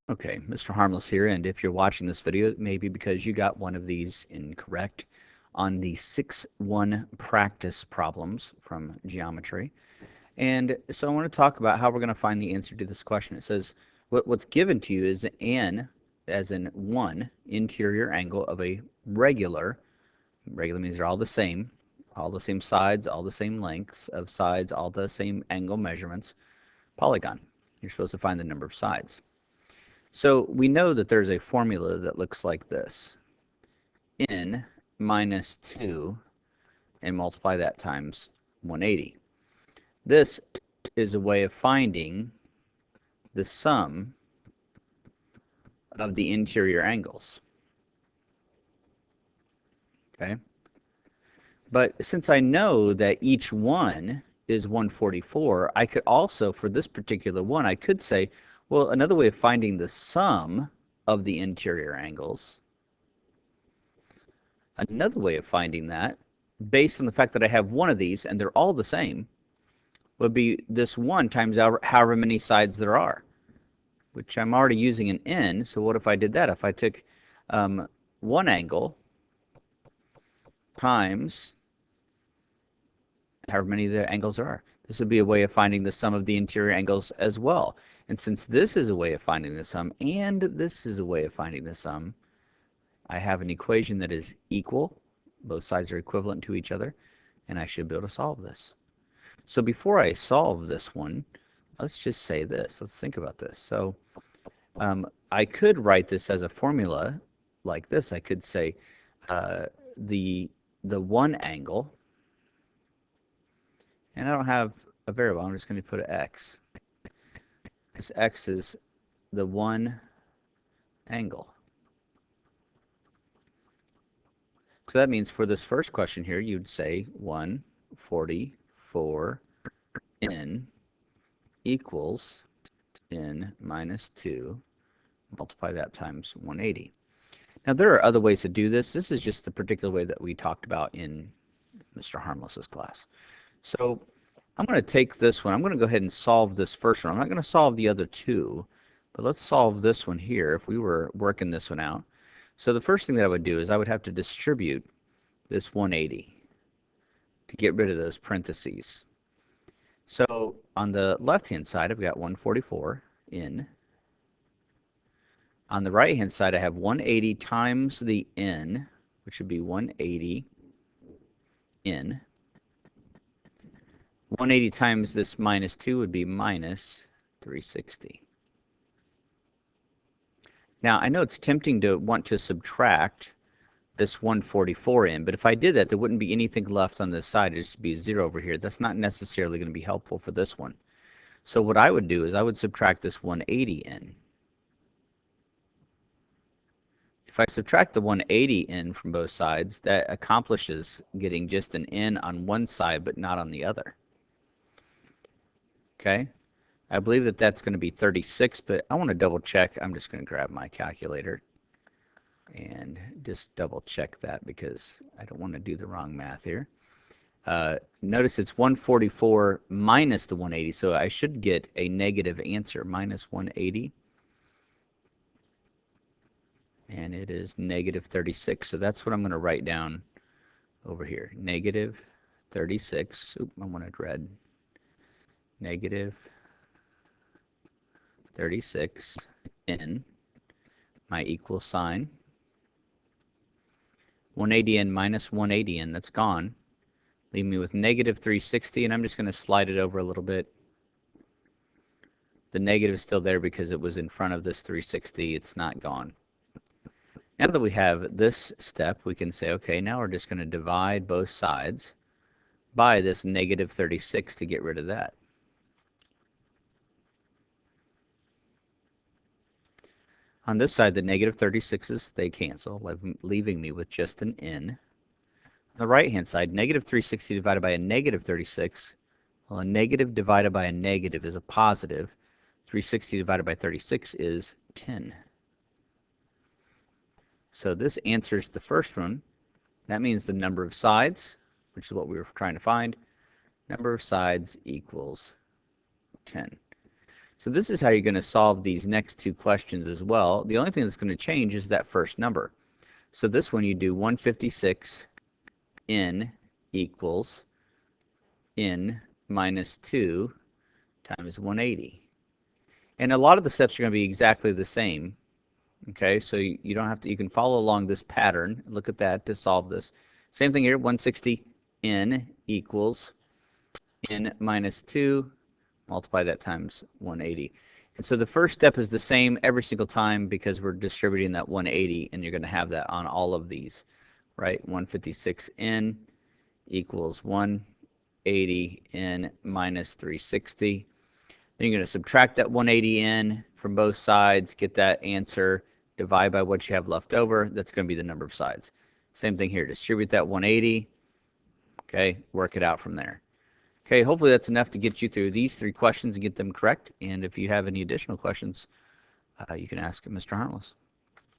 Okay, Mr. Harmless here, and if you're watching this video, it may be because you got one of these incorrect on the 6-1 practice problems from geometry. And so I want to talk about how we're going to find the answer to this question. It says what's given to you is n, as in 1, interior angle of a regular means they're all the same sides, all the same lengths of sides, all the same angle measurements, polygon. You're supposed to find the number of sides. So we know that there's a formula that looks like this. N minus 2 and multiply that times 180. This is a way of finding the sum of the interior angles. Okay? But since I know that each one is 144, I could also, for this particular one, I could say, well, another way of finding the sum of the interior angles, another way of finding that, based on the fact that I have one of these and they're all the same, would be this 1 times however many sides there are, which I'm already using an n. So what if I did that? If I took one angle times however many of the angles there are. This would be a way of finding the sum of the interior angles as well. And since this is a way of finding the sum and this is a way of finding the sum, I have an equation that is equal. Both sides are equivalent to each other, and I should be able to solve this. So before I solve this one, let's just say this. Let's think about this. So I could write this as a formula like this. I could say the one angle, and I don't have a variable. I'm just going to put an x. This x is the one angle. So that means for this first question here, you'd say 144 n equals n minus 2. Multiply that times 180. Now there are other ways to do this. This is just the particular way that we talked about in Mr. Harmless's class. So I'm going to take this one. I'm going to go ahead and solve this first one. I'm not going to solve the other two, but let's solve this one here if we were working this one out. So the first thing that I would do is I would have to distribute this 180 to get rid of those parentheses. So on the left-hand side, I've got 144 n. On the right-hand side, I have 180 times the n, which would be 180 n. 180 times this minus 2 would be minus 360. Now, I know it's tempting to want to subtract this 144 in, but if I did that, there wouldn't be anything left on this side. It'd just be 0 over here. That's not necessarily going to be helpful for this one. So what I would do is I would subtract this 180 in. If I subtract the 180 in from both sides, that accomplishes getting just an n on one side, but not on the other. Okay, I believe that that's going to be 36, but I want to double check. I'm just going to grab my calculator and just double check that because I don't want to do the wrong math here. Notice it's 144 minus the 180, so I should get a negative answer, minus 180. And it is negative 36, so that's what I'm going to write down over here. Negative 36. Oop, I wanted red. Negative 36 n, my equal sign. 180 n minus 180 n, that's gone. Leave me with negative 360, and I'm just going to slide it over a little bit. The negative is still there because it was in front of this 360. It's not gone. Now that we have this step, we can say, okay, now we're just going to divide both sides by this negative 36 to get rid of that. On this side, the negative 36's, they cancel, leaving me with just an n. On the right-hand side, negative 360 divided by a negative 36, well, a negative divided by a negative is a positive. 360 divided by 36 is 10. So this answers the first one. That means the number of sides, which is what we were trying to find, number of sides equals 10. So this is how you're going to solve these next two questions as well. The only thing that's going to change is that first number. So this one you do 156 n equals n minus 2 times 180. And a lot of the steps are going to be exactly the same. Okay, so you don't have to, you can follow along this pattern. Look at that to solve this. Same thing here, 160 n equals n minus 2, multiply that times 180. And so the first step is the same every single time because we're distributing that 180, and you're going to have that on all of these, right? 156n equals 180n minus 360. Then you're going to subtract that 180n from both sides, get that answer, divide by what you have left over. That's going to be the number of sides. Same thing here. Distribute that 180. Okay, work it out from there. Okay, hopefully that's enough to get you through these three questions and get them correct. And if you have any additional questions, you can ask Mr. Harmless.